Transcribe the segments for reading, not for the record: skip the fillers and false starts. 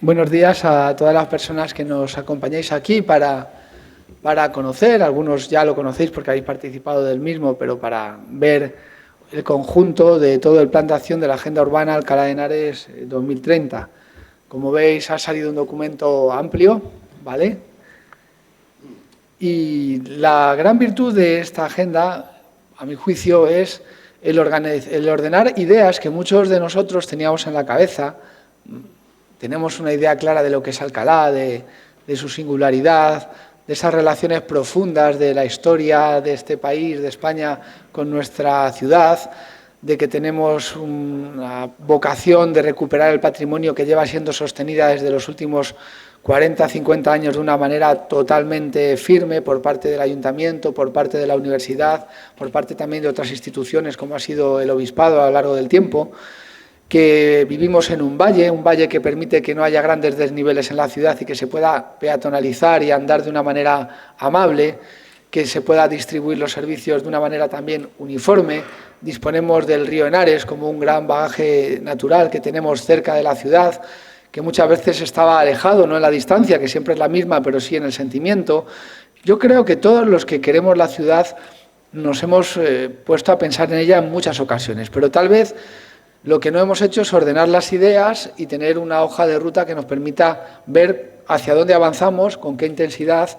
Buenos días a todas las personas que nos acompañáis aquí para conocer, algunos ya lo conocéis porque habéis participado del mismo, pero para ver el conjunto de todo el plan de acción de la Agenda Urbana Alcalá de Henares 2030. Como veis, ha salido un documento amplio, ¿vale? Y la gran virtud de esta agenda, a mi juicio, es el ordenar ideas que muchos de nosotros teníamos en la cabeza. Tenemos una idea clara de lo que es Alcalá, de su singularidad, de esas relaciones profundas de la historia de este país, de España, con nuestra ciudad, de que tenemos una vocación de recuperar el patrimonio que lleva siendo sostenida desde los últimos 40, 50 años de una manera totalmente firme por parte del Ayuntamiento, por parte de la Universidad, por parte también de otras instituciones como ha sido el Obispado a lo largo del tiempo, que vivimos en un valle que permite que no haya grandes desniveles en la ciudad y que se pueda peatonalizar y andar de una manera amable, que se pueda distribuir los servicios de una manera también uniforme. Disponemos del río Henares como un gran bagaje natural que tenemos cerca de la ciudad, que muchas veces estaba alejado, no en la distancia, que siempre es la misma, pero sí en el sentimiento. Yo creo que todos los que queremos la ciudad nos hemos puesto a pensar en ella en muchas ocasiones, pero tal vez lo que no hemos hecho es ordenar las ideas y tener una hoja de ruta que nos permita ver hacia dónde avanzamos, con qué intensidad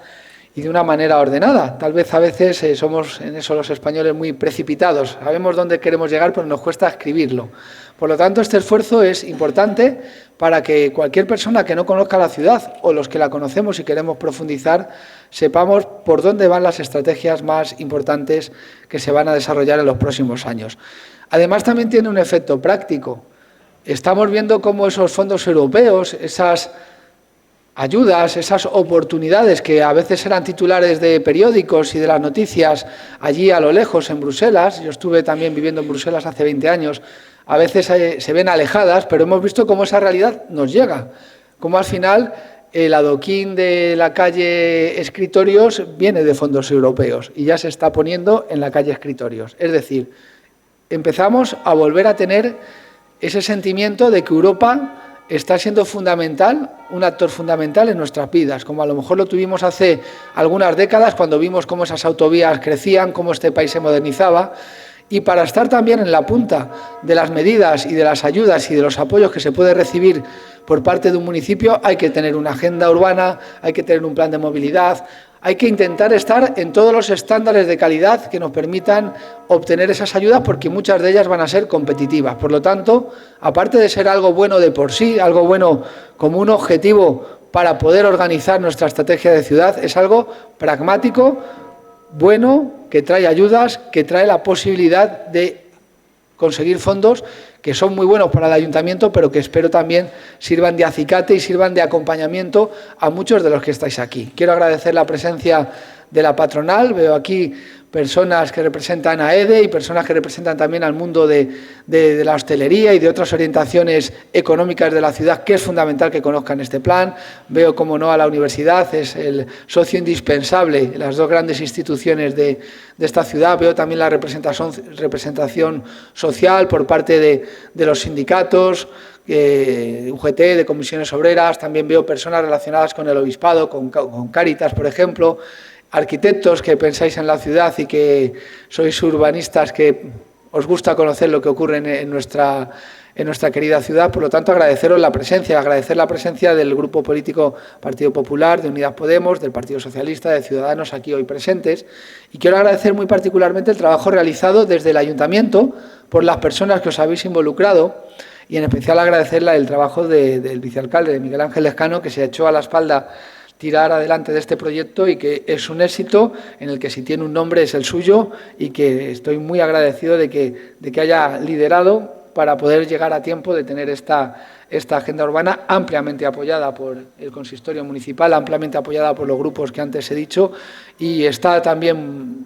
y de una manera ordenada. Tal vez a veces somos en eso los españoles muy precipitados. Sabemos dónde queremos llegar, pero nos cuesta escribirlo. Por lo tanto, este esfuerzo es importante para que cualquier persona que no conozca la ciudad o los que la conocemos y queremos profundizar, sepamos por dónde van las estrategias más importantes que se van a desarrollar en los próximos años. Además, también tiene un efecto práctico. Estamos viendo cómo esos fondos europeos, esas ayudas, esas oportunidades que a veces eran titulares de periódicos y de las noticias allí a lo lejos en Bruselas, yo estuve también viviendo en Bruselas hace 20 años, a veces se ven alejadas, pero hemos visto cómo esa realidad nos llega, cómo al final el adoquín de la calle Escritorios viene de fondos europeos y ya se está poniendo en la calle Escritorios. Es decir, empezamos a volver a tener ese sentimiento de que Europa está siendo fundamental, un actor fundamental en nuestras vidas, como a lo mejor lo tuvimos hace algunas décadas cuando vimos cómo esas autovías crecían, cómo este país se modernizaba. Y para estar también en la punta de las medidas y de las ayudas y de los apoyos que se puede recibir por parte de un municipio, hay que tener una agenda urbana, hay que tener un plan de movilidad, hay que intentar estar en todos los estándares de calidad que nos permitan obtener esas ayudas, porque muchas de ellas van a ser competitivas. Por lo tanto, aparte de ser algo bueno de por sí, algo bueno como un objetivo para poder organizar nuestra estrategia de ciudad, es algo pragmático, bueno, que trae ayudas, que trae la posibilidad de conseguir fondos que son muy buenos para el ayuntamiento, pero que espero también sirvan de acicate y sirvan de acompañamiento a muchos de los que estáis aquí. Quiero agradecer la presencia de la patronal, veo aquí personas que representan a EDE y personas que representan también al mundo de la hostelería y de otras orientaciones económicas de la ciudad, que es fundamental que conozcan este plan. Veo, como no, a la universidad, es el socio indispensable, las dos grandes instituciones de esta ciudad. Veo también la representación social por parte de los sindicatos, UGT, de comisiones obreras. También veo personas relacionadas con el Obispado, con Cáritas, por ejemplo, arquitectos que pensáis en la ciudad y que sois urbanistas que os gusta conocer lo que ocurre en nuestra querida ciudad. Por lo tanto, agradeceros la presencia, agradecer la presencia del Grupo Político Partido Popular, de Unidas Podemos, del Partido Socialista, de Ciudadanos aquí hoy presentes. Y quiero agradecer muy particularmente el trabajo realizado desde el Ayuntamiento por las personas que os habéis involucrado, y en especial agradecerle el trabajo del vicealcalde, de Miguel Ángel Lescano, que se echó a la espalda tirar adelante de este proyecto y que es un éxito en el que, si tiene un nombre, es el suyo, y que estoy muy agradecido de que haya liderado para poder llegar a tiempo de tener esta agenda urbana ampliamente apoyada por el consistorio municipal, ampliamente apoyada por los grupos que antes he dicho, y está también,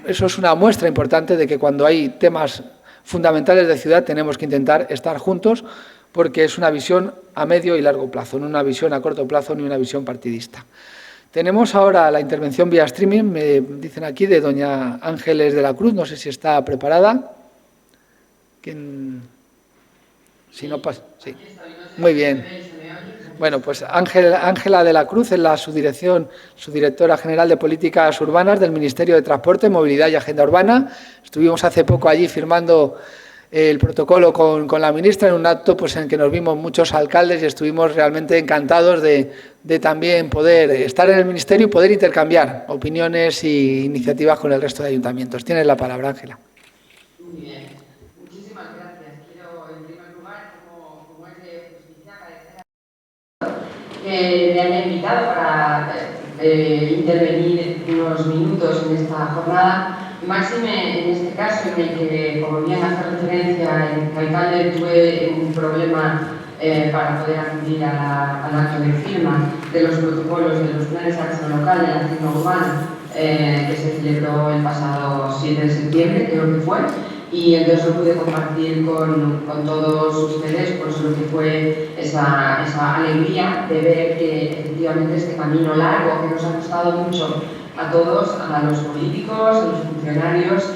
eso es una muestra importante de que cuando hay temas fundamentales de ciudad tenemos que intentar estar juntos, porque es una visión a medio y largo plazo, no una visión a corto plazo ni una visión partidista. Tenemos ahora la intervención vía streaming, me dicen aquí, de doña Ángeles de la Cruz, no sé si está preparada. Si no pasa, sí. Muy bien. Bueno, pues Ángela de la Cruz es la subdirectora general de Políticas Urbanas del Ministerio de Transporte, Movilidad y Agenda Urbana. Estuvimos hace poco allí firmando el protocolo con la ministra en un acto pues, en que nos vimos muchos alcaldes y estuvimos realmente encantados de también poder estar en el Ministerio y poder intercambiar opiniones e iniciativas con el resto de ayuntamientos. Tienes la palabra, Ángela. Muy bien. Muchísimas gracias. Quiero, en primer lugar, como es de justicia, agradecer a que me haya invitado para intervenir unos minutos en esta jornada. Máxime en este caso en el que, como bien hace referencia el alcalde, tuve un problema para poder acudir al acto de firma de los protocolos de los planes de acción local de la agenda urbana que se celebró el pasado 7 de septiembre, creo que fue, y entonces lo pude compartir con todos ustedes, pues lo que fue esa alegría de ver que efectivamente este camino largo que nos ha costado mucho a todos, a los políticos, a los funcionarios,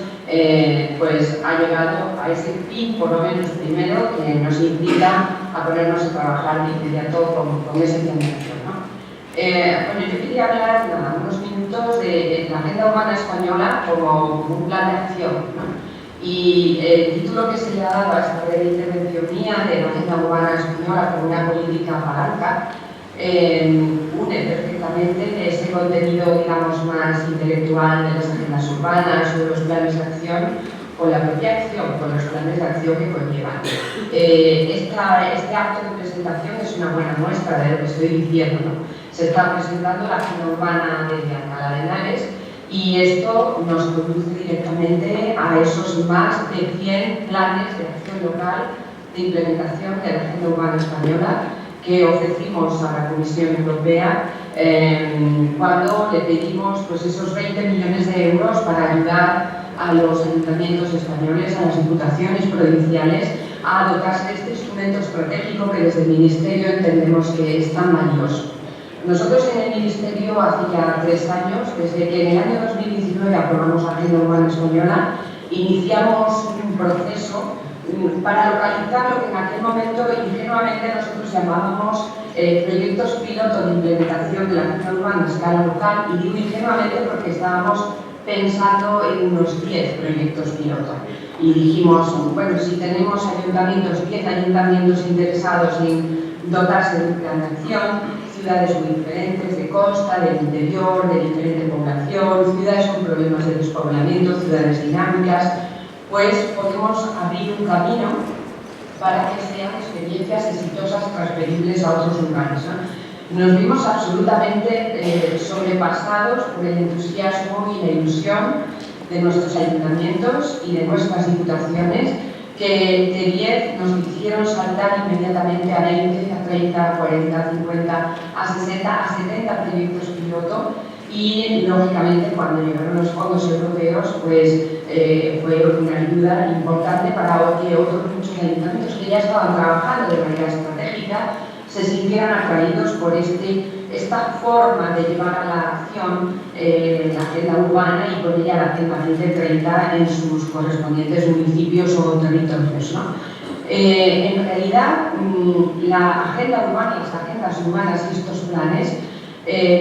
pues ha llegado a ese fin, por lo menos primero, que nos invita a ponernos a trabajar de inmediato con ese plan de acción, ¿no? Bueno, yo quería hablar unos minutos de la Agenda Urbana Española como un plan de acción, ¿no? Y el título que se le ha dado a esta breve intervención mía de la Agenda Urbana Española como una política palanca une perfectamente ese contenido, digamos, más intelectual de las agendas urbanas o de los planes de acción con la propia acción, con los planes de acción que conllevan. Este acto de presentación es una buena muestra de lo que estoy diciendo, ¿no? Se está presentando la Agenda Urbana de Alcalá de Henares y esto nos conduce directamente a esos más de 100 planes de acción local de implementación de la Agenda Urbana Española que ofrecimos a la Comisión Europea cuando le pedimos pues, esos 20 millones de euros para ayudar a los ayuntamientos españoles, a las diputaciones provinciales, a dotarse de este instrumento estratégico que desde el Ministerio entendemos que es tan valioso. Nosotros en el Ministerio hace ya 3 años, desde que en el año 2019 aprobamos la Agenda Urbana Española, iniciamos un proceso para localizar lo que en aquel momento ingenuamente nosotros llamábamos proyectos piloto de implementación de la Agenda Urbana a escala local, y digo ingenuamente porque estábamos pensando en unos 10 proyectos piloto. Y dijimos, bueno, si tenemos 10 ayuntamientos interesados en dotarse de un plan de acción, ciudades muy diferentes, de costa, del interior, de diferente población, ciudades con problemas de despoblamiento, ciudades dinámicas, pues podemos abrir un camino para que sean experiencias exitosas transferibles a otros lugares, ¿no? Nos vimos absolutamente sobrepasados por el entusiasmo y la ilusión de nuestros ayuntamientos y de nuestras diputaciones, que de 10 nos hicieron saltar inmediatamente a 20, a 30, a 40, a 50, a 60, a 70 proyectos piloto. Y lógicamente cuando llegaron los fondos europeos pues fue una ayuda importante para que otros muchos ayuntamientos que ya estaban trabajando de manera estratégica se sintieran atraídos por esta forma de llevar a la acción la agenda urbana y por ella la agenda 2030 en sus correspondientes municipios o territorios, ¿no? En realidad la agenda urbana y las agendas urbanas y estos planes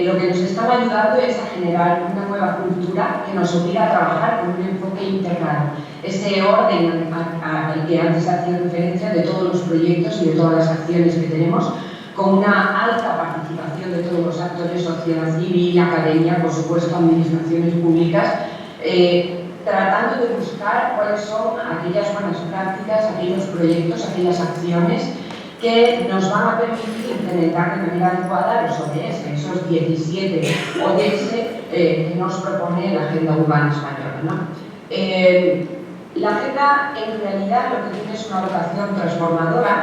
lo que nos están ayudando es a generar una nueva cultura que nos obliga a trabajar con un enfoque integral. Ese orden al que antes hacía referencia de todos los proyectos y de todas las acciones que tenemos, con una alta participación de todos los actores, sociedad civil, academia, por supuesto, administraciones públicas, tratando de buscar cuáles son aquellas buenas prácticas, aquellos proyectos, aquellas acciones que nos van a permitir implementar de manera adecuada los ODS, esos 17 ODS que nos propone la Agenda Urbana Española, ¿no? La agenda en realidad lo que tiene es una vocación transformadora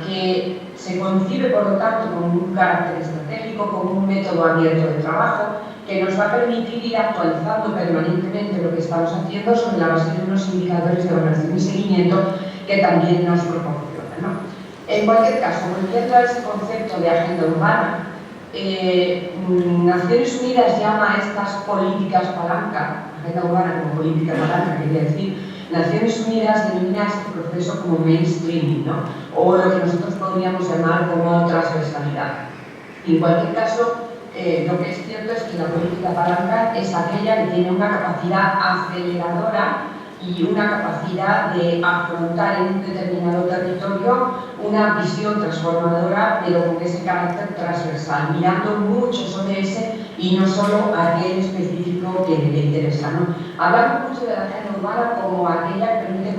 que se concibe por lo tanto con un carácter estratégico, con un método abierto de trabajo que nos va a permitir ir actualizando permanentemente lo que estamos haciendo sobre la base de unos indicadores de evaluación y seguimiento que también nos proporcionan, ¿no? En cualquier caso, volviendo a ese concepto de agenda urbana, Naciones Unidas llama a estas políticas palanca, agenda urbana como política palanca, quería decir, Naciones Unidas denomina este proceso como mainstreaming, ¿no? O lo que nosotros podemos podríamos llamar como transversalidad. En cualquier caso, lo que es cierto es que la política palanca es aquella que tiene una capacidad aceleradora y una capacidad de afrontar en un determinado territorio una visión transformadora, pero con ese carácter transversal, mirando mucho sobre ese y no solo aquel específico que le interesa, ¿no? Hablamos mucho de la agenda urbana como aquella que permite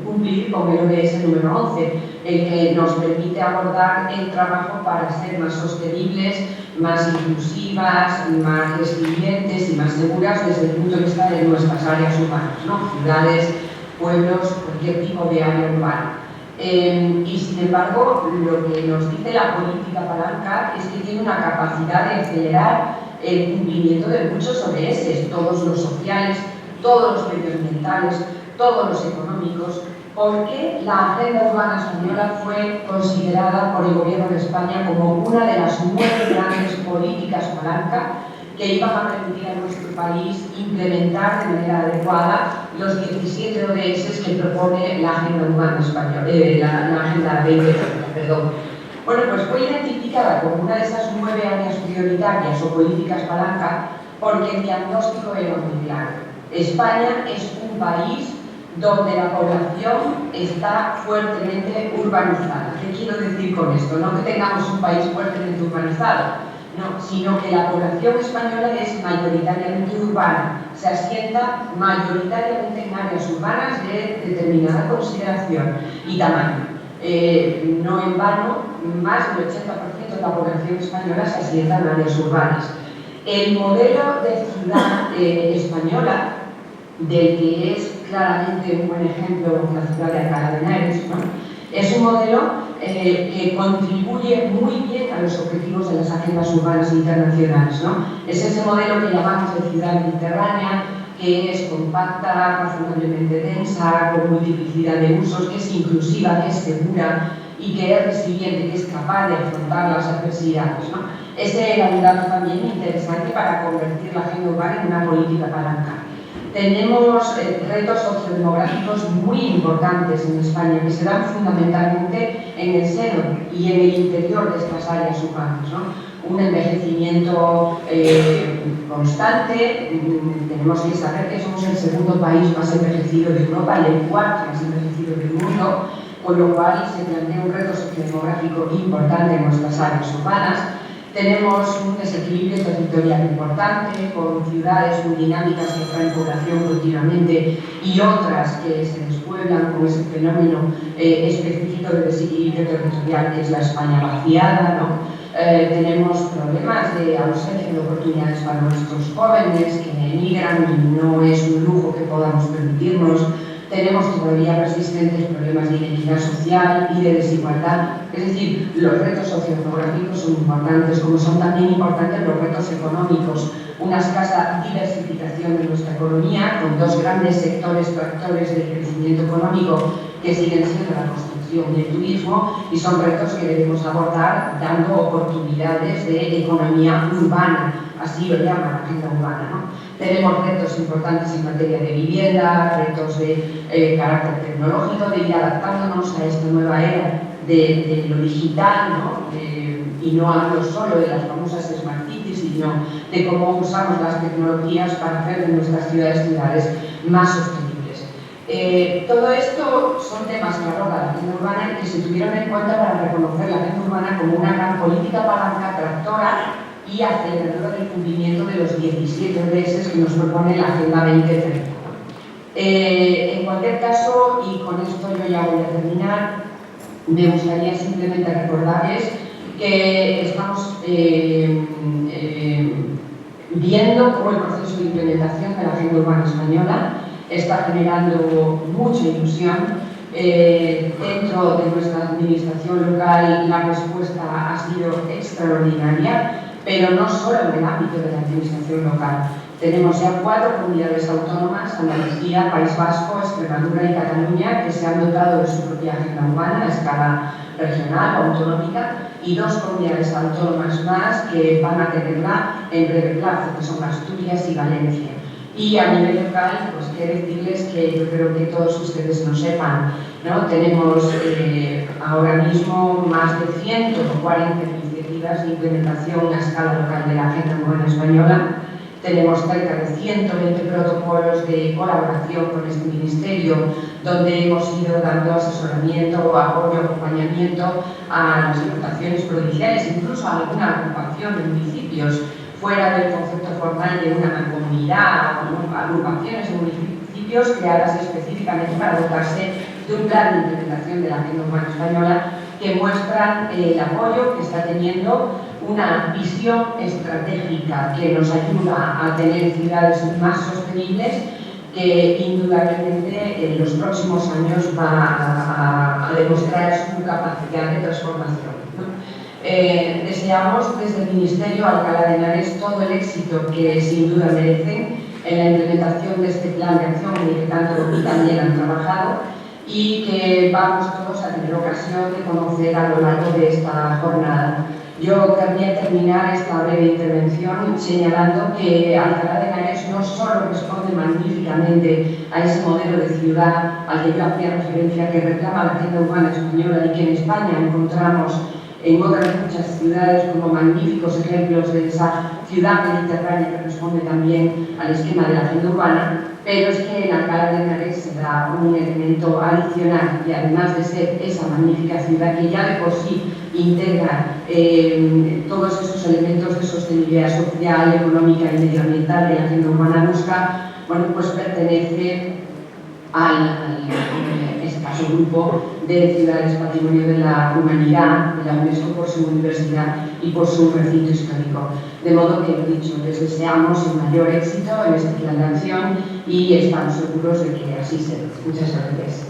cumplir con el ODS número 11, el que nos permite abordar el trabajo para ser más sostenibles, más inclusivas, más resilientes y más seguras desde el punto de vista de nuestras áreas urbanas, ¿no? Ciudades, pueblos, cualquier tipo de área urbana. Y sin embargo, lo que nos dice la política palanca es que tiene una capacidad de acelerar el cumplimiento de muchos ODS, todos los sociales, todos los medioambientales, todos los económicos, porque la agenda urbana española fue considerada por el Gobierno de España como una de las 9 grandes políticas palanca que iban a permitir a nuestro país implementar de manera adecuada los 17 ODS que propone la agenda urbana española, la agenda 2030, perdón. Bueno, pues fue identificada como una de esas 9 áreas prioritarias o políticas palanca porque el diagnóstico era muy claro. España es un país donde la población está fuertemente urbanizada. ¿Qué quiero decir con esto? No que tengamos un país fuertemente urbanizado, no, sino que la población española es mayoritariamente urbana, se asienta mayoritariamente en áreas urbanas de determinada consideración y tamaño. No en vano, más del 80% de la población española se asienta en áreas urbanas. El modelo de ciudad española, del que es claramente un buen ejemplo la ciudad de Alcalá de Henares, ¿no? Es un modelo que contribuye muy bien a los objetivos de las agendas urbanas internacionales, ¿no? Es ese modelo que llamamos de ciudad mediterránea, que es compacta, razonablemente densa, con multiplicidad de usos, que es inclusiva, que es segura y que es resiliente, que es capaz de afrontar las adversidades, ¿no? Ese era un dato también interesante para convertir la agenda urbana en una política palanca. Tenemos retos sociodemográficos muy importantes en España que se dan fundamentalmente en el seno y en el interior de estas áreas urbanas, ¿no? Un envejecimiento constante. Tenemos que saber que somos el segundo país más envejecido de Europa y el cuarto más envejecido del mundo, con lo cual se plantea un reto sociodemográfico importante en nuestras áreas urbanas. Tenemos un desequilibrio territorial importante, con ciudades muy dinámicas que atraen población continuamente y otras que se despueblan con ese fenómeno específico de desequilibrio territorial que es la España vaciada, ¿no? Tenemos problemas de ausencia de oportunidades para nuestros jóvenes que emigran y no es un lujo que podamos permitirnos. Tenemos todavía persistentes problemas de inequidad social y de desigualdad. Es decir, los retos sociodemográficos son importantes, como son también importantes los retos económicos. Una escasa diversificación de nuestra economía, con 2 grandes sectores tractores del crecimiento económico que siguen siendo la construcción y el turismo, y son retos que debemos abordar dando oportunidades de economía urbana, así lo llama la agenda urbana, ¿no? Tenemos retos importantes en materia de vivienda, retos de carácter tecnológico, de ir adaptándonos a esta nueva era de lo digital, ¿no? Y no hablo solo de las famosas smart cities, sino de cómo usamos las tecnologías para hacer de nuestras ciudades más sostenibles. Todo esto son temas que aborda la agenda urbana y que se tuvieron en cuenta para reconocer la agenda urbana como una gran política palanca tractora y aceleradora del cumplimiento de los 17 ODS que nos propone la Agenda 2030. En cualquier caso, y con esto yo ya voy a terminar, me gustaría simplemente recordarles que estamos viendo cómo el proceso de implementación de la Agenda Urbana Española está generando mucha ilusión. Dentro de nuestra administración local la respuesta ha sido extraordinaria, pero no solo en el ámbito de la administración local. Tenemos ya 4 comunidades autónomas, Andalucía, País Vasco, Extremadura y Cataluña, que se han dotado de su propia agenda urbana a escala regional o autonómica, y 2 comunidades autónomas más que van a tenerla en breve plazo, que son Asturias y Valencia. Y a nivel local, pues quiero decirles que yo creo que todos ustedes lo sepan, ¿no? Tenemos ahora mismo más de 140 iniciativas de implementación a escala local de la Agenda Urbana Española. Tenemos cerca de 120 protocolos de colaboración con este ministerio, donde hemos ido dando asesoramiento, apoyo, acompañamiento a las diputaciones provinciales, incluso a alguna agrupación de municipios fuera del concepto formal de una mancomunidad o agrupaciones de municipios creadas específicamente para dotarse de un plan de implementación de la Agenda Urbana Española que muestran el apoyo que está teniendo una visión estratégica que nos ayuda a tener ciudades más sostenibles, que indudablemente en los próximos años va a demostrar su capacidad de transformación, ¿no? Deseamos desde el Ministerio Alcalá de Henares todo el éxito que sin duda merecen en la implementación de este plan de acción en el que tanto y también han trabajado, y que vamos todos a tener ocasión de conocer a lo largo de esta jornada. Yo querría terminar esta breve intervención señalando que Alcalá de Henares no solo responde magníficamente a ese modelo de ciudad al que yo hacía referencia, que reclama la Agenda Urbana Española y que en España encontramos en otras muchas ciudades como magníficos ejemplos de esa ciudad mediterránea que responde también al esquema de la agenda urbana, pero es que en Alcalá de Henares se da un elemento adicional, y además de ser esa magnífica ciudad que ya de por sí integra todos esos elementos de sostenibilidad social, económica y medioambiental que la agenda urbana busca, bueno, pues pertenece al escaso grupo de ciudades patrimonio de la humanidad, de la UNESCO, por su universidad y por su recinto histórico. De modo que, lo dicho, les deseamos el mayor éxito en este plan de acción y estamos seguros de que así será. Muchas gracias.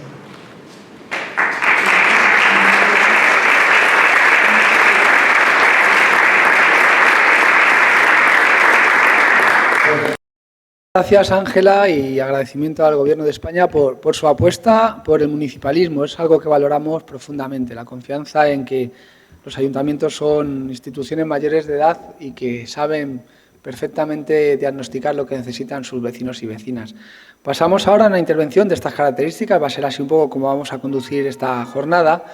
Gracias, Ángela, y agradecimiento al Gobierno de España por su apuesta por el municipalismo. Es algo que valoramos profundamente, la confianza en que los ayuntamientos son instituciones mayores de edad y que saben perfectamente diagnosticar lo que necesitan sus vecinos y vecinas. Pasamos ahora a una intervención de estas características, va a ser así un poco como vamos a conducir esta jornada,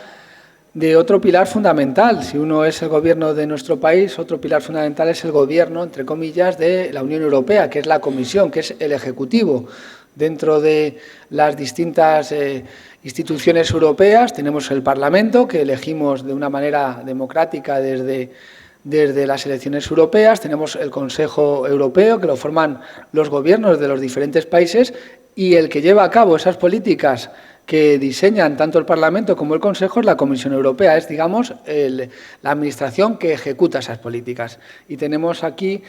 de otro pilar fundamental. Si uno es el gobierno de nuestro país, otro pilar fundamental es el gobierno, entre comillas, de la Unión Europea, que es la Comisión, que es el Ejecutivo. Dentro de las distintas instituciones europeas tenemos el Parlamento, que elegimos de una manera democrática desde las elecciones europeas, tenemos el Consejo Europeo, que lo forman los gobiernos de los diferentes países, y el que lleva a cabo esas políticas que diseñan tanto el Parlamento como el Consejo es la Comisión Europea, es, digamos, la administración que ejecuta esas políticas. Y tenemos aquí,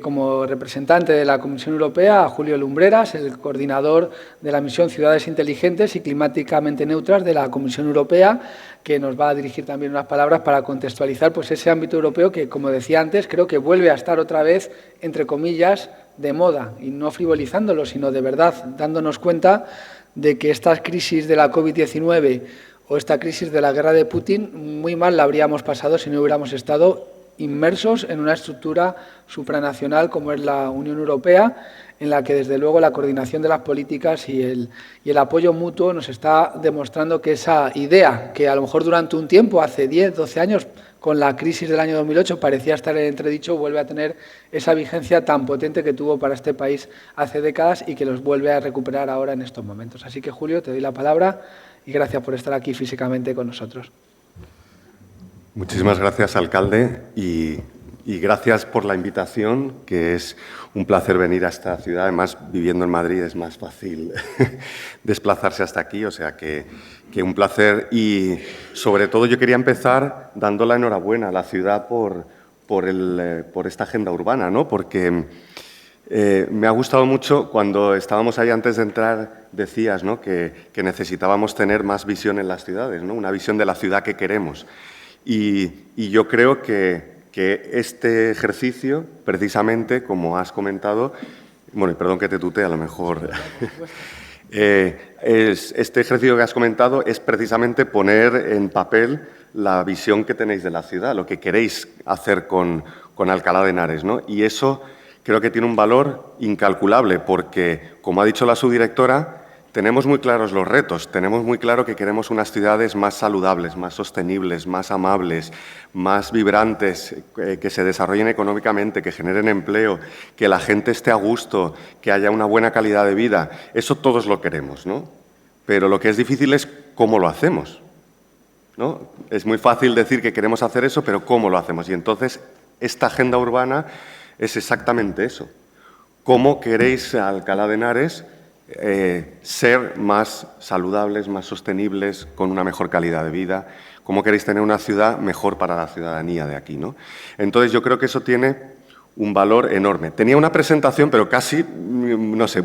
como representante de la Comisión Europea, a Julio Lumbreras, el coordinador de la misión Ciudades Inteligentes y Climáticamente Neutras de la Comisión Europea, que nos va a dirigir también unas palabras para contextualizar pues, ese ámbito europeo que, como decía antes, creo que vuelve a estar otra vez, entre comillas, de moda, y no frivolizándolo, sino de verdad, dándonos cuenta de que esta crisis de la COVID-19 o esta crisis de la guerra de Putin muy mal la habríamos pasado si no hubiéramos estado inmersos en una estructura supranacional como es la Unión Europea, en la que desde luego la coordinación de las políticas y el apoyo mutuo nos está demostrando que esa idea, que a lo mejor durante un tiempo, hace 10, 12 años, con la crisis del año 2008 parecía estar en entredicho, vuelve a tener esa vigencia tan potente que tuvo para este país hace décadas y que los vuelve a recuperar ahora en estos momentos. Así que, Julio, te doy la palabra y gracias por estar aquí físicamente con nosotros. Muchísimas gracias, alcalde, y gracias por la invitación, que es un placer venir a esta ciudad. Además, viviendo en Madrid es más fácil desplazarse hasta aquí, o sea que un placer. Y, sobre todo, yo quería empezar dando la enhorabuena a la ciudad por esta agenda urbana, ¿no? Porque me ha gustado mucho cuando estábamos ahí antes de entrar, decías, ¿no? que necesitábamos tener más visión en las ciudades, ¿no? Una visión de la ciudad que queremos. Y yo creo que este ejercicio, precisamente, como has comentado, bueno, y perdón que te tutee a lo mejor, este ejercicio que has comentado es precisamente poner en papel la visión que tenéis de la ciudad, lo que queréis hacer con Alcalá de Henares, ¿no? Y eso creo que tiene un valor incalculable porque, como ha dicho la subdirectora, tenemos muy claros los retos, tenemos muy claro que queremos unas ciudades más saludables, más sostenibles, más amables, más vibrantes, que se desarrollen económicamente, que generen empleo, que la gente esté a gusto, que haya una buena calidad de vida. Eso todos lo queremos, ¿no? Pero lo que es difícil es cómo lo hacemos, ¿no? Es muy fácil decir que queremos hacer eso, pero ¿cómo lo hacemos? Y entonces esta agenda urbana es exactamente eso. ¿Cómo queréis, Alcalá de Henares, ser más saludables, más sostenibles, con una mejor calidad de vida? ¿Cómo queréis tener una ciudad mejor para la ciudadanía de aquí, ¿no? Entonces, yo creo que eso tiene un valor enorme. Tenía una presentación, pero casi, no sé,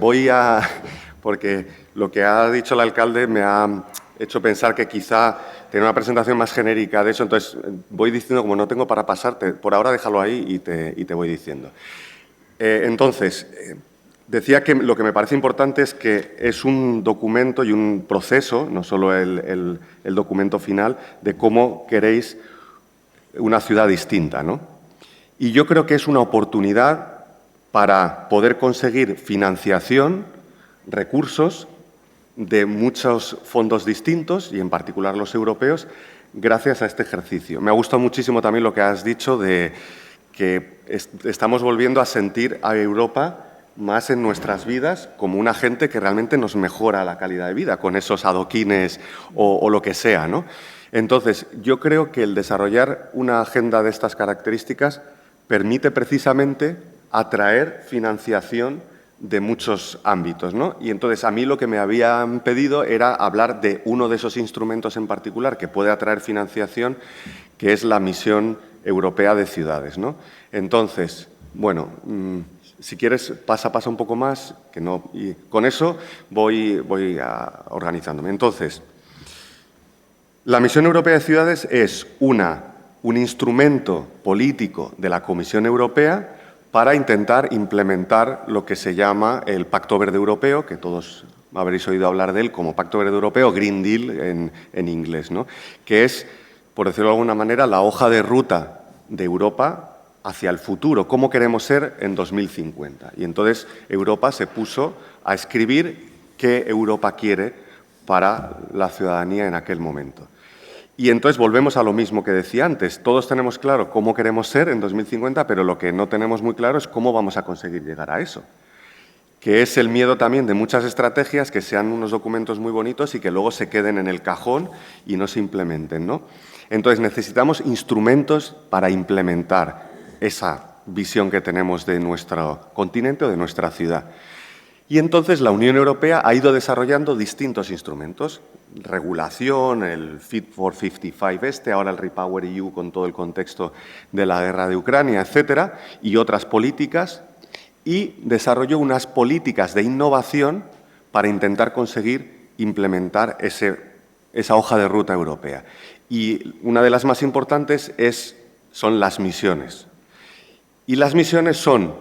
porque lo que ha dicho el alcalde me ha hecho pensar que quizá tener una presentación más genérica de eso, entonces voy diciendo, como no tengo para pasarte, por ahora déjalo ahí y te voy diciendo. Entonces, decía que lo que me parece importante es que es un documento y un proceso, no solo el documento final, de cómo queréis una ciudad distinta, ¿no? Y yo creo que es una oportunidad para poder conseguir financiación, recursos de muchos fondos distintos, y en particular los europeos, gracias a este ejercicio. Me ha gustado muchísimo también lo que has dicho de que estamos volviendo a sentir a Europa más en nuestras vidas como un agente que realmente nos mejora la calidad de vida, con esos adoquines o lo que sea, ¿no? Entonces, yo creo que el desarrollar una agenda de estas características permite precisamente atraer financiación de muchos ámbitos, ¿no? Y entonces a mí lo que me habían pedido era hablar de uno de esos instrumentos en particular que puede atraer financiación, que es la Misión Europea de Ciudades, ¿no? Entonces, bueno, si quieres, pasa un poco más, que no, y con eso voy organizándome. Entonces, la Misión Europea de Ciudades es un instrumento político de la Comisión Europea para intentar implementar lo que se llama el Pacto Verde Europeo, que todos habréis oído hablar de él como Pacto Verde Europeo, Green Deal en inglés, ¿no? Que es, por decirlo de alguna manera, la hoja de ruta de Europa hacia el futuro, cómo queremos ser en 2050. Y entonces Europa se puso a escribir qué Europa quiere para la ciudadanía en aquel momento. Y entonces volvemos a lo mismo que decía antes. Todos tenemos claro cómo queremos ser en 2050, pero lo que no tenemos muy claro es cómo vamos a conseguir llegar a eso. Que es el miedo también de muchas estrategias que sean unos documentos muy bonitos y que luego se queden en el cajón y no se implementen, ¿no? Entonces necesitamos instrumentos para implementar esa visión que tenemos de nuestro continente o de nuestra ciudad. Y entonces la Unión Europea ha ido desarrollando distintos instrumentos, regulación, el Fit for 55 ahora el Repower EU con todo el contexto de la guerra de Ucrania, etcétera, y otras políticas, y desarrolló unas políticas de innovación para intentar conseguir implementar esa hoja de ruta europea. Y una de las más importantes son las misiones. Y las misiones son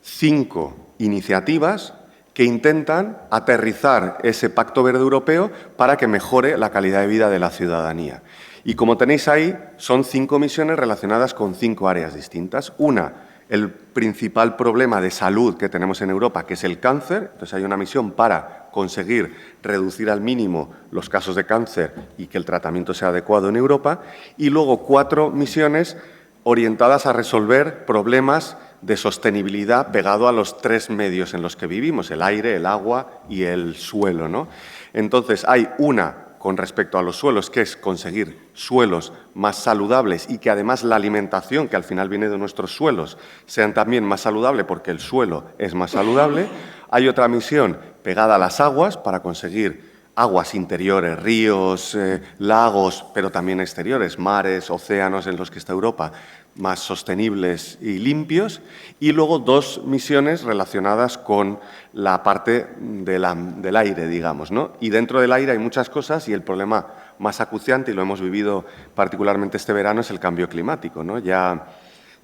5 iniciativas que intentan aterrizar ese Pacto Verde Europeo para que mejore la calidad de vida de la ciudadanía. Y como tenéis ahí, son 5 misiones relacionadas con 5 áreas distintas. Una, el principal problema de salud que tenemos en Europa, que es el cáncer. Entonces hay una misión para conseguir reducir al mínimo los casos de cáncer y que el tratamiento sea adecuado en Europa. Y luego 4 misiones orientadas a resolver problemas de sostenibilidad pegado a los 3 medios en los que vivimos, el aire, el agua y el suelo, ¿no? Entonces, hay una con respecto a los suelos, que es conseguir suelos más saludables y que además la alimentación, que al final viene de nuestros suelos, sean también más saludables porque el suelo es más saludable. Hay otra misión pegada a las aguas para conseguir aguas interiores, ríos, lagos, pero también exteriores, mares, océanos en los que está Europa, más sostenibles y limpios. Y luego 2 misiones relacionadas con la parte del aire, digamos, ¿no? Y dentro del aire hay muchas cosas y el problema más acuciante, y lo hemos vivido particularmente este verano, es el cambio climático, ¿no? Ya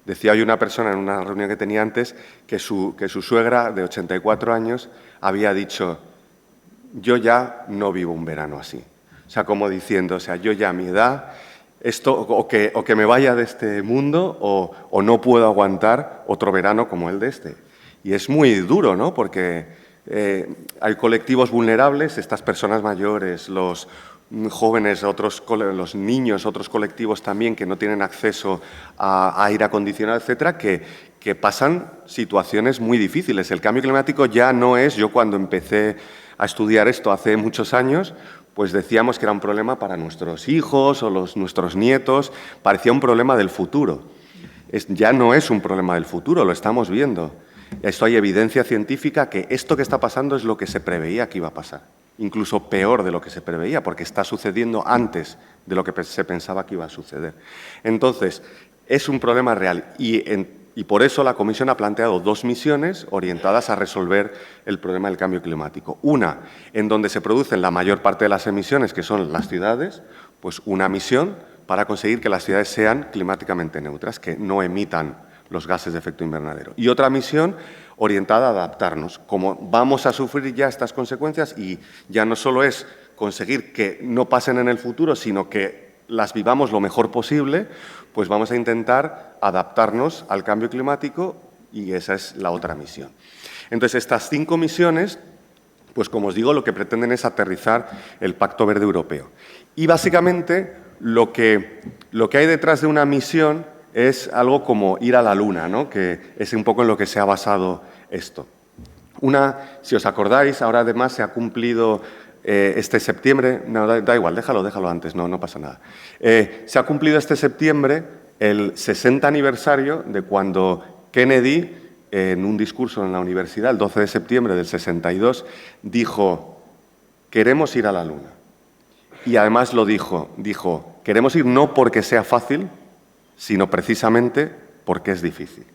decía hoy una persona en una reunión que tenía antes que su suegra de 84 años había dicho: yo ya no vivo un verano así. O sea, como diciendo, o sea, yo ya a mi edad, esto o que me vaya de este mundo o no puedo aguantar otro verano como el de este. Y es muy duro, ¿no? Porque hay colectivos vulnerables, estas personas mayores, los jóvenes, los niños, otros colectivos también que no tienen acceso a aire acondicionado, etcétera, que pasan situaciones muy difíciles. El cambio climático ya no es, yo cuando empecé a estudiar esto hace muchos años, pues decíamos que era un problema para nuestros hijos o nuestros nietos, parecía un problema del futuro. Ya no es un problema del futuro, lo estamos viendo. Esto hay evidencia científica que esto que está pasando es lo que se preveía que iba a pasar, incluso peor de lo que se preveía, porque está sucediendo antes de lo que se pensaba que iba a suceder. Entonces, es un problema real y por eso la Comisión ha planteado 2 misiones orientadas a resolver el problema del cambio climático. Una, en donde se producen la mayor parte de las emisiones, que son las ciudades, pues una misión para conseguir que las ciudades sean climáticamente neutras, que no emitan los gases de efecto invernadero. Y otra misión orientada a adaptarnos. Como vamos a sufrir ya estas consecuencias y ya no solo es conseguir que no pasen en el futuro, sino que las vivamos lo mejor posible, pues vamos a intentar adaptarnos al cambio climático y esa es la otra misión. Entonces, estas 5 misiones, pues como os digo, lo que pretenden es aterrizar el Pacto Verde Europeo. Y básicamente lo que hay detrás de una misión es algo como ir a la Luna, ¿no? Que es un poco en lo que se ha basado esto. Si os acordáis, ahora además se ha cumplido este septiembre, no, da igual, déjalo antes, no pasa nada. Se ha cumplido este septiembre el 60 aniversario de cuando Kennedy, en un discurso en la universidad, el 12 de septiembre del 62, dijo, queremos ir a la Luna. Y además lo dijo, queremos ir no porque sea fácil, sino precisamente porque es difícil.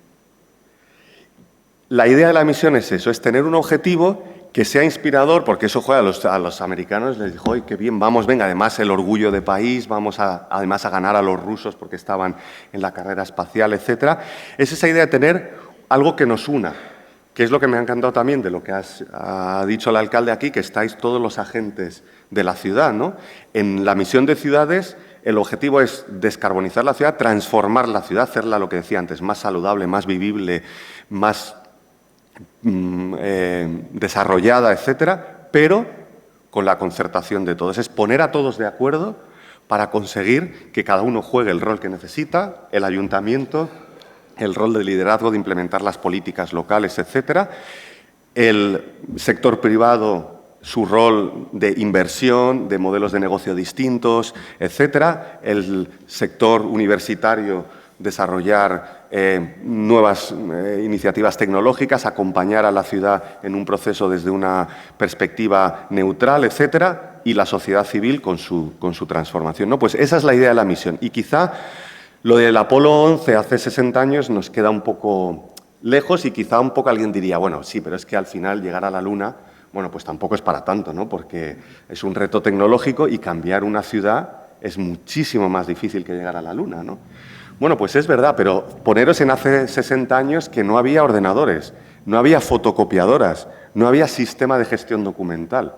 La idea de la misión es eso, es tener un objetivo que sea inspirador, porque eso juega a los americanos, les dijo, ¡ay, qué bien, vamos, venga! Además, el orgullo de país, vamos además a ganar a los rusos porque estaban en la carrera espacial, etcétera. Es esa idea de tener algo que nos una, que es lo que me ha encantado también de lo que ha dicho el alcalde aquí, que estáis todos los agentes de la ciudad, ¿no? En la misión de ciudades, el objetivo es descarbonizar la ciudad, transformar la ciudad, hacerla, lo que decía antes, más saludable, más vivible, más desarrollada, etcétera, pero con la concertación de todos. Es poner a todos de acuerdo para conseguir que cada uno juegue el rol que necesita, el ayuntamiento, el rol de liderazgo, de implementar las políticas locales, etcétera, el sector privado, su rol de inversión, de modelos de negocio distintos, etcétera, el sector universitario, desarrollar nuevas iniciativas tecnológicas, acompañar a la ciudad en un proceso desde una perspectiva neutral, etcétera, y la sociedad civil con su transformación, ¿no? Pues esa es la idea de la misión. Y quizá lo del Apolo 11 hace 60 años nos queda un poco lejos y quizá un poco alguien diría, bueno, sí, pero es que al final llegar a la Luna, bueno, pues tampoco es para tanto, ¿no? Porque es un reto tecnológico y cambiar una ciudad es muchísimo más difícil que llegar a la Luna, ¿no? Bueno, pues es verdad, pero poneros en hace 60 años que no había ordenadores, no había fotocopiadoras, no había sistema de gestión documental.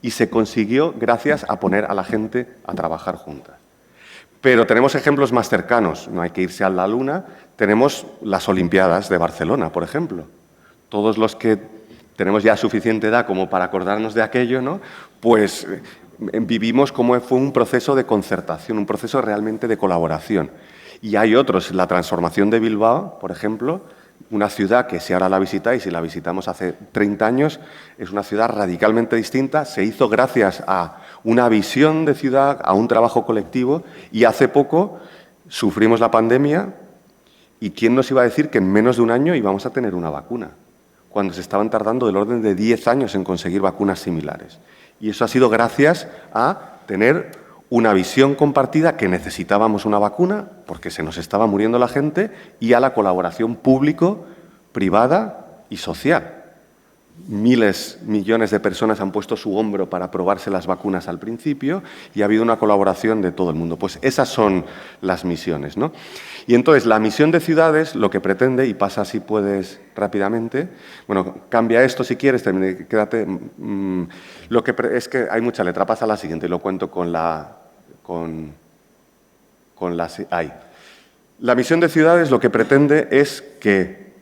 Y se consiguió gracias a poner a la gente a trabajar juntas. Pero tenemos ejemplos más cercanos, no hay que irse a la Luna, tenemos las Olimpiadas de Barcelona, por ejemplo. Todos los que tenemos ya suficiente edad como para acordarnos de aquello, ¿no? Pues vivimos cómo fue un proceso de concertación, un proceso realmente de colaboración. Y hay otros, la transformación de Bilbao, por ejemplo, una ciudad que si ahora la visitáis y la visitamos hace 30 años, es una ciudad radicalmente distinta, se hizo gracias a una visión de ciudad, a un trabajo colectivo y hace poco sufrimos la pandemia y ¿quién nos iba a decir que en menos de un año íbamos a tener una vacuna? Cuando se estaban tardando del orden de 10 años en conseguir vacunas similares. Y eso ha sido gracias a tener una visión compartida que necesitábamos una vacuna porque se nos estaba muriendo la gente y a la colaboración público-privada y social. Miles, millones de personas han puesto su hombro para probarse las vacunas al principio y ha habido una colaboración de todo el mundo. Pues esas son las misiones, ¿no? Y entonces la misión de ciudades lo que pretende, y pasa si puedes rápidamente, bueno, cambia esto si quieres, quédate, lo que es que hay mucha letra, pasa a la siguiente y lo cuento con la misión de ciudades lo que pretende es que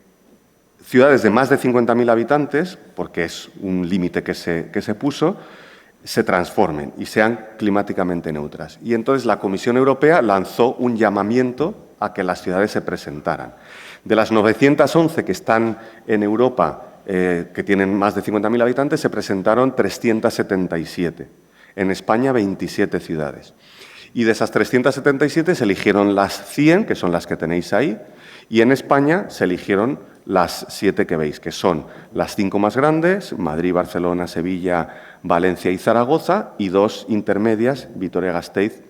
ciudades de más de 50.000 habitantes, porque es un límite que se puso, se transformen y sean climáticamente neutras. Y entonces la Comisión Europea lanzó un llamamiento a que las ciudades se presentaran. De las 911 que están en Europa, que tienen más de 50.000 habitantes, se presentaron 377. En España, 27 ciudades. Y de esas 377 se eligieron las 100, que son las que tenéis ahí, y en España se eligieron las 7 que veis, que son las 5 más grandes, Madrid, Barcelona, Sevilla, Valencia y Zaragoza, y 2 intermedias, Vitoria-Gasteiz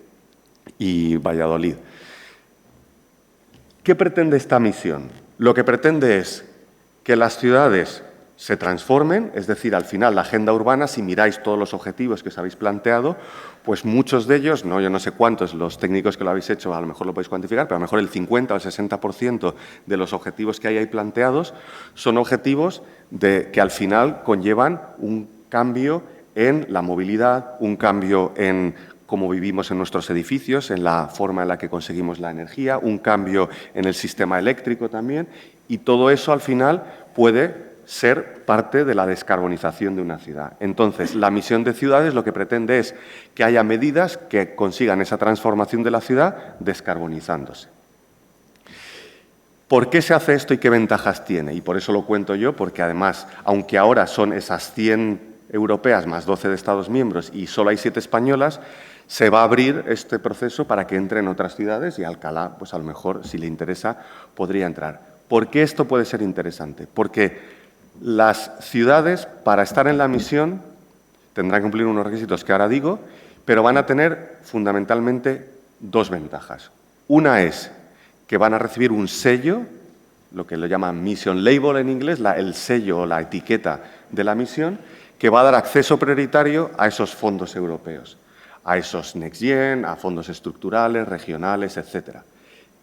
y Valladolid. ¿Qué pretende esta misión? Lo que pretende es que las ciudades se transformen, es decir, al final la agenda urbana, si miráis todos los objetivos que os habéis planteado, pues muchos de ellos, yo no sé cuántos, los técnicos que lo habéis hecho a lo mejor lo podéis cuantificar, pero a lo mejor el 50 o el 60% de los objetivos que hay ahí planteados son objetivos que al final conllevan un cambio en la movilidad, un cambio en cómo vivimos en nuestros edificios, en la forma en la que conseguimos la energía, un cambio en el sistema eléctrico también, y todo eso al final puede ser parte de la descarbonización de una ciudad. Entonces, la misión de ciudades lo que pretende es que haya medidas que consigan esa transformación de la ciudad descarbonizándose. ¿Por qué se hace esto y qué ventajas tiene? Y por eso lo cuento yo, porque además, aunque ahora son esas 100 europeas más 12 de Estados miembros y solo hay 7 españolas, se va a abrir este proceso para que entren otras ciudades y Alcalá, pues a lo mejor, si le interesa, podría entrar. ¿Por qué esto puede ser interesante? Porque las ciudades, para estar en la misión, tendrán que cumplir unos requisitos que ahora digo, pero van a tener fundamentalmente 2 ventajas. Una es que van a recibir un sello, lo que lo llaman Mission Label en inglés, el sello o la etiqueta de la misión, que va a dar acceso prioritario a esos fondos europeos, a esos Next Gen, a fondos estructurales, regionales, etcétera.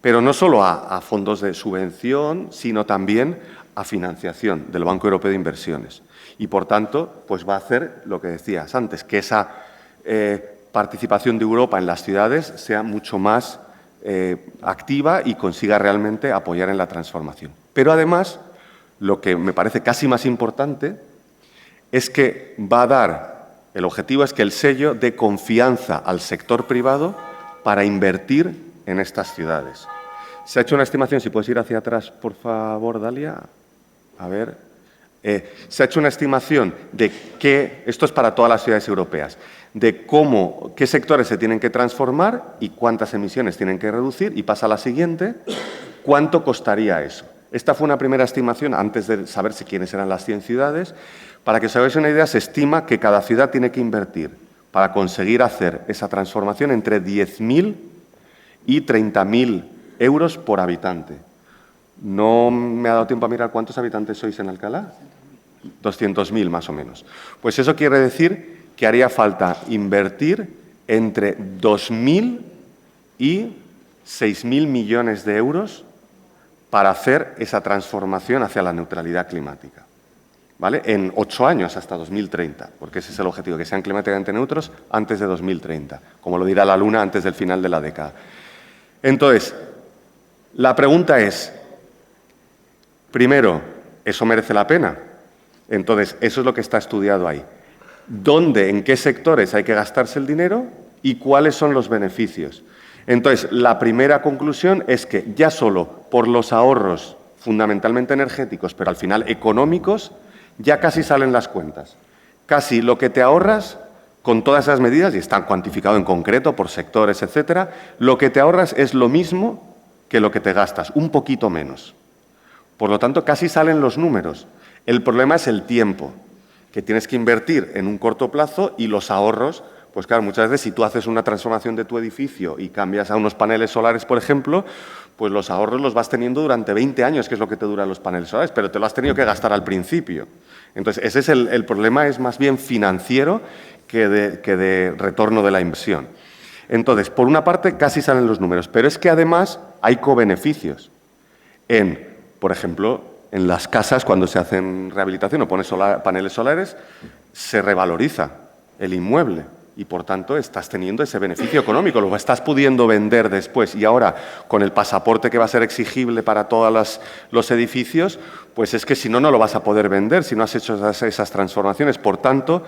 Pero no solo a fondos de subvención, sino también a financiación del Banco Europeo de Inversiones. Y, por tanto, pues va a hacer lo que decías antes, que esa participación de Europa en las ciudades sea mucho más activa y consiga realmente apoyar en la transformación. Pero, además, lo que me parece casi más importante es que va a dar, el objetivo es que el sello dé confianza al sector privado para invertir en estas ciudades. Se ha hecho una estimación, si puedes ir hacia atrás, por favor, Dalia. A ver. Se ha hecho una estimación de qué, esto es para todas las ciudades europeas, de qué sectores se tienen que transformar y cuántas emisiones tienen que reducir, y pasa a la siguiente, ¿cuánto costaría eso? Esta fue una primera estimación, antes de saber quiénes eran las 100 ciudades. Para que os hagáis una idea, se estima que cada ciudad tiene que invertir para conseguir hacer esa transformación entre 10.000 y 30.000 euros por habitante. No me ha dado tiempo a mirar cuántos habitantes sois en Alcalá. 200.000 más o menos. Pues eso quiere decir que haría falta invertir entre 2.000 y 6.000 millones de euros para hacer esa transformación hacia la neutralidad climática. ¿Vale? En 8 años, hasta 2030, porque ese es el objetivo, que sean climáticamente neutros antes de 2030, como lo dirá la Luna antes del final de la década. Entonces, la pregunta es, primero, ¿eso merece la pena? Entonces, eso es lo que está estudiado ahí. ¿Dónde, en qué sectores hay que gastarse el dinero y cuáles son los beneficios? Entonces, la primera conclusión es que ya solo por los ahorros fundamentalmente energéticos, pero al final económicos, ya casi salen las cuentas. Casi lo que te ahorras con todas esas medidas, y están cuantificado en concreto por sectores, etcétera, lo que te ahorras es lo mismo que lo que te gastas, un poquito menos. Por lo tanto, casi salen los números. El problema es el tiempo, que tienes que invertir en un corto plazo, y los ahorros, pues claro, muchas veces si tú haces una transformación de tu edificio y cambias a unos paneles solares, por ejemplo, pues los ahorros los vas teniendo durante 20 años, que es lo que te duran los paneles solares, pero te lo has tenido que gastar al principio. Entonces, ese es el problema, es más bien financiero que de retorno de la inversión. Entonces, por una parte, casi salen los números, pero es que además hay cobeneficios. Por ejemplo, en las casas, cuando se hacen rehabilitación o pones paneles solares, se revaloriza el inmueble. y, por tanto, estás teniendo ese beneficio económico, lo estás pudiendo vender después. Y ahora, con el pasaporte que va a ser exigible para todos los edificios, pues es que si no, no lo vas a poder vender si no has hecho esas transformaciones. Por tanto,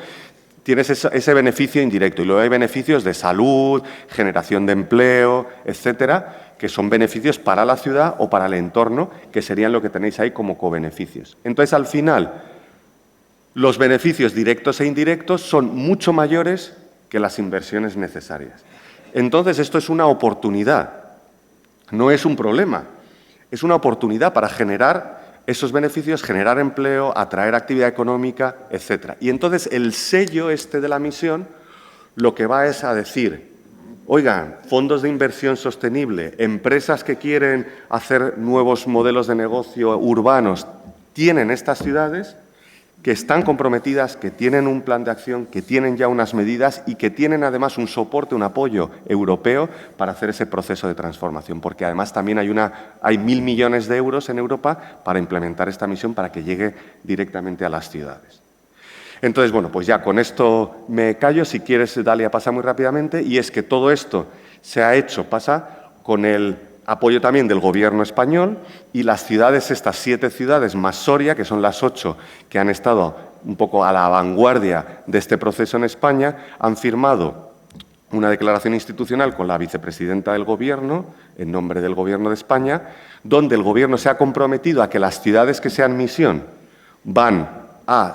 tienes ese beneficio indirecto. Y luego hay beneficios de salud, generación de empleo, etcétera, que son beneficios para la ciudad o para el entorno, que serían lo que tenéis ahí como cobeneficios. Entonces, al final, los beneficios directos e indirectos son mucho mayores que las inversiones necesarias. Entonces, esto es una oportunidad, no es un problema. Es una oportunidad para generar esos beneficios, generar empleo, atraer actividad económica, etcétera. Y entonces, el sello de la misión lo que va es a decir, oigan, fondos de inversión sostenible, empresas que quieren hacer nuevos modelos de negocio urbanos, tienen estas ciudades que están comprometidas, que tienen un plan de acción, que tienen ya unas medidas y que tienen además un soporte, un apoyo europeo para hacer ese proceso de transformación, porque además también hay 1.000 millones de euros en Europa para implementar esta misión para que llegue directamente a las ciudades. Entonces, bueno, pues ya con esto me callo. Si quieres, Dalia, pasa muy rápidamente. Y es que todo esto se ha hecho, pasa con el apoyo también del Gobierno español y las ciudades, estas 7 ciudades más Soria, que son las 8 que han estado un poco a la vanguardia de este proceso en España, han firmado una declaración institucional con la vicepresidenta del Gobierno, en nombre del Gobierno de España, donde el Gobierno se ha comprometido a que las ciudades que sean misión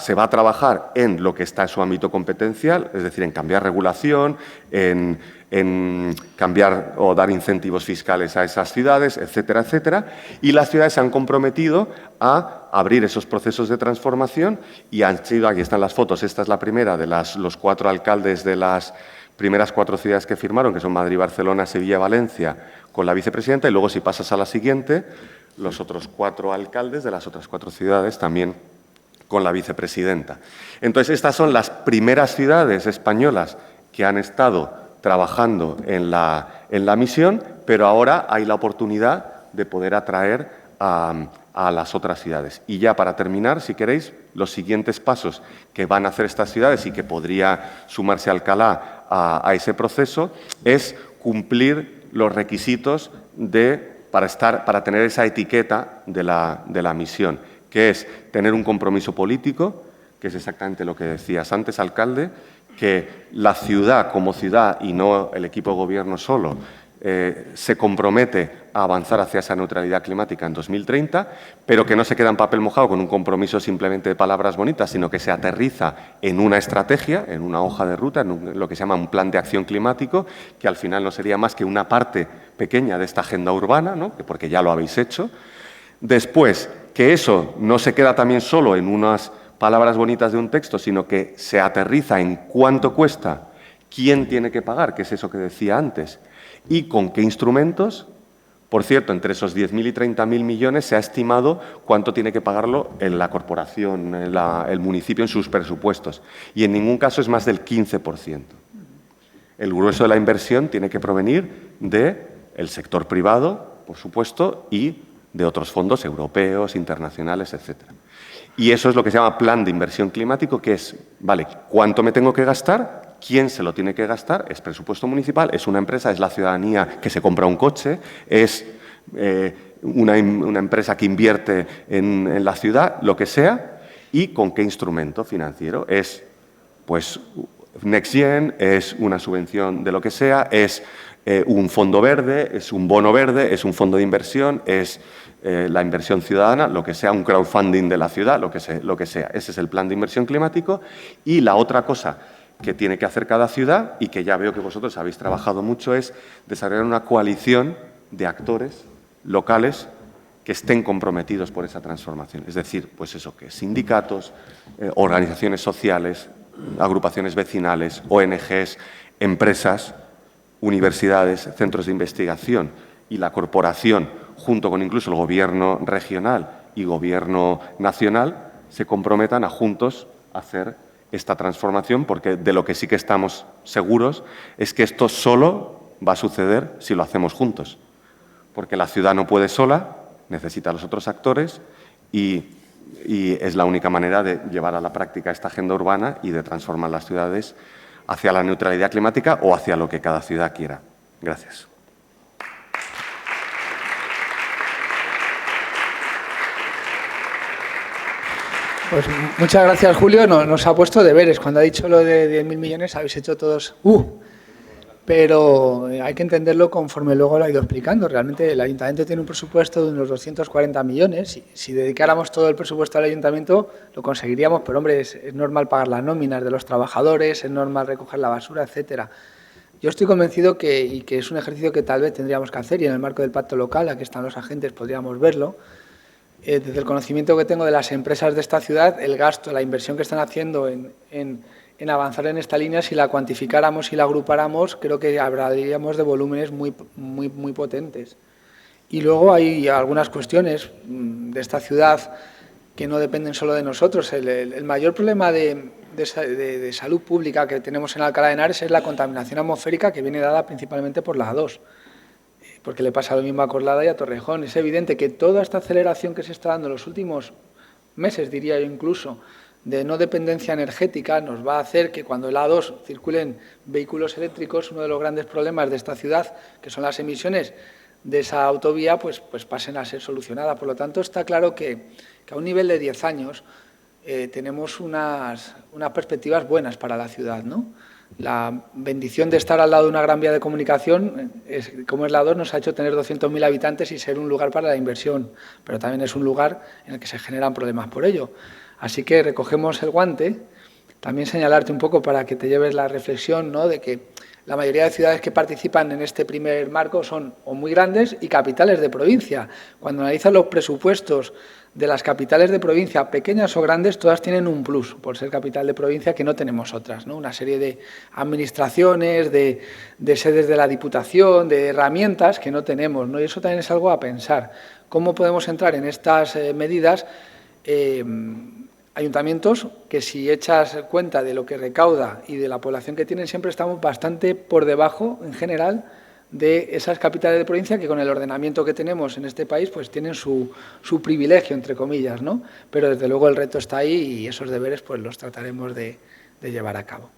se va a trabajar en lo que está en su ámbito competencial, es decir, en cambiar regulación, en cambiar o dar incentivos fiscales a esas ciudades, etcétera, etcétera. Y las ciudades se han comprometido a abrir esos procesos de transformación y han sido, aquí están las fotos, esta es la primera de los 4 alcaldes de las primeras 4 ciudades que firmaron, que son Madrid, Barcelona, Sevilla, Valencia, con la vicepresidenta, y luego si pasas a la siguiente, los otros 4 alcaldes de las otras 4 ciudades también con la vicepresidenta. Entonces, estas son las primeras ciudades españolas que han estado trabajando en la misión, pero ahora hay la oportunidad de poder atraer a las otras ciudades. Y ya para terminar, si queréis, los siguientes pasos que van a hacer estas ciudades y que podría sumarse Alcalá a ese proceso es cumplir los requisitos para tener esa etiqueta de la misión, que es tener un compromiso político, que es exactamente lo que decías antes, alcalde, que la ciudad como ciudad y no el equipo de gobierno solo se compromete a avanzar hacia esa neutralidad climática en 2030, pero que no se queda en papel mojado con un compromiso simplemente de palabras bonitas, sino que se aterriza en una estrategia, en una hoja de ruta, en lo que se llama un plan de acción climático, que al final no sería más que una parte pequeña de esta agenda urbana, ¿no? Porque ya lo habéis hecho. Después, que eso no se queda también solo en unas palabras bonitas de un texto, sino que se aterriza en cuánto cuesta, quién tiene que pagar, que es eso que decía antes, y con qué instrumentos. Por cierto, entre esos 10.000 y 30.000 millones se ha estimado cuánto tiene que pagarlo en la corporación, el municipio en sus presupuestos, y en ningún caso es más del 15%. El grueso de la inversión tiene que provenir del sector privado, por supuesto, y de otros fondos europeos, internacionales, etcétera. Y eso es lo que se llama plan de inversión climático, que es, vale, ¿cuánto me tengo que gastar? ¿Quién se lo tiene que gastar? ¿Es presupuesto municipal? ¿Es una empresa? ¿Es la ciudadanía que se compra un coche? ¿Es una empresa que invierte en la ciudad? Lo que sea. ¿Y con qué instrumento financiero? ¿Es, pues, Next Gen? ¿Es una subvención de lo que sea? ¿Es un fondo verde? ¿Es un bono verde? ¿Es un fondo de inversión? ¿Es la inversión ciudadana? Lo que sea, un crowdfunding de la ciudad, lo que sea. Ese es el plan de inversión climático. Y la otra cosa que tiene que hacer cada ciudad, y que ya veo que vosotros habéis trabajado mucho, es desarrollar una coalición de actores locales que estén comprometidos por esa transformación. Es decir, pues eso, que sindicatos, organizaciones sociales, agrupaciones vecinales, ONGs, empresas, universidades, centros de investigación y la corporación, junto con incluso el gobierno regional y gobierno nacional, se comprometan a juntos hacer esta transformación, porque de lo que sí que estamos seguros es que esto solo va a suceder si lo hacemos juntos, porque la ciudad no puede sola, necesita a los otros actores y es la única manera de llevar a la práctica esta agenda urbana y de transformar las ciudades hacia la neutralidad climática o hacia lo que cada ciudad quiera. Gracias. Pues muchas gracias, Julio. Nos ha puesto deberes. Cuando ha dicho lo de 10.000 millones, habéis hecho todos pero hay que entenderlo conforme luego lo ha ido explicando. Realmente el Ayuntamiento tiene un presupuesto de unos 240 millones. Si dedicáramos todo el presupuesto al Ayuntamiento, lo conseguiríamos, pero hombre, es normal pagar las nóminas de los trabajadores, es normal recoger la basura, etcétera. Yo estoy convencido que es un ejercicio que tal vez tendríamos que hacer, y en el marco del pacto local, aquí están los agentes, podríamos verlo. Desde el conocimiento que tengo de las empresas de esta ciudad, el gasto, la inversión que están haciendo en avanzar en esta línea, si la cuantificáramos y la agrupáramos, creo que hablaríamos de volúmenes muy potentes. Y luego hay algunas cuestiones de esta ciudad que no dependen solo de nosotros. El mayor problema de salud pública que tenemos en Alcalá de Henares es la contaminación atmosférica, que viene dada principalmente por la A2, porque le pasa lo mismo a Coslada y a Torrejón. Es evidente que toda esta aceleración que se está dando en los últimos meses, diría yo incluso, de no dependencia energética, nos va a hacer que cuando el A2 circulen vehículos eléctricos, uno de los grandes problemas de esta ciudad, que son las emisiones de esa autovía, pues pasen a ser solucionadas. Por lo tanto, está claro que a un nivel de 10 años tenemos unas perspectivas buenas para la ciudad, ¿no? La bendición de estar al lado de una gran vía de comunicación, como es la 2, nos ha hecho tener 200.000 habitantes y ser un lugar para la inversión, pero también es un lugar en el que se generan problemas por ello. Así que recogemos el guante. También señalarte un poco para que te lleves la reflexión, ¿no?, de que la mayoría de ciudades que participan en este primer marco son o muy grandes y capitales de provincia. Cuando analizas los presupuestos de las capitales de provincia, pequeñas o grandes, todas tienen un plus por ser capital de provincia que no tenemos otras, ¿no? Una serie de administraciones, de sedes de la Diputación, de herramientas que no tenemos, ¿no? Y eso también es algo a pensar. ¿Cómo podemos entrar en estas medidas? Ayuntamientos que, si echas cuenta de lo que recauda y de la población que tienen, siempre estamos bastante por debajo, en general, de esas capitales de provincia que, con el ordenamiento que tenemos en este país, pues tienen su privilegio, entre comillas, ¿no? Pero, desde luego, el reto está ahí y esos deberes pues los trataremos de llevar a cabo.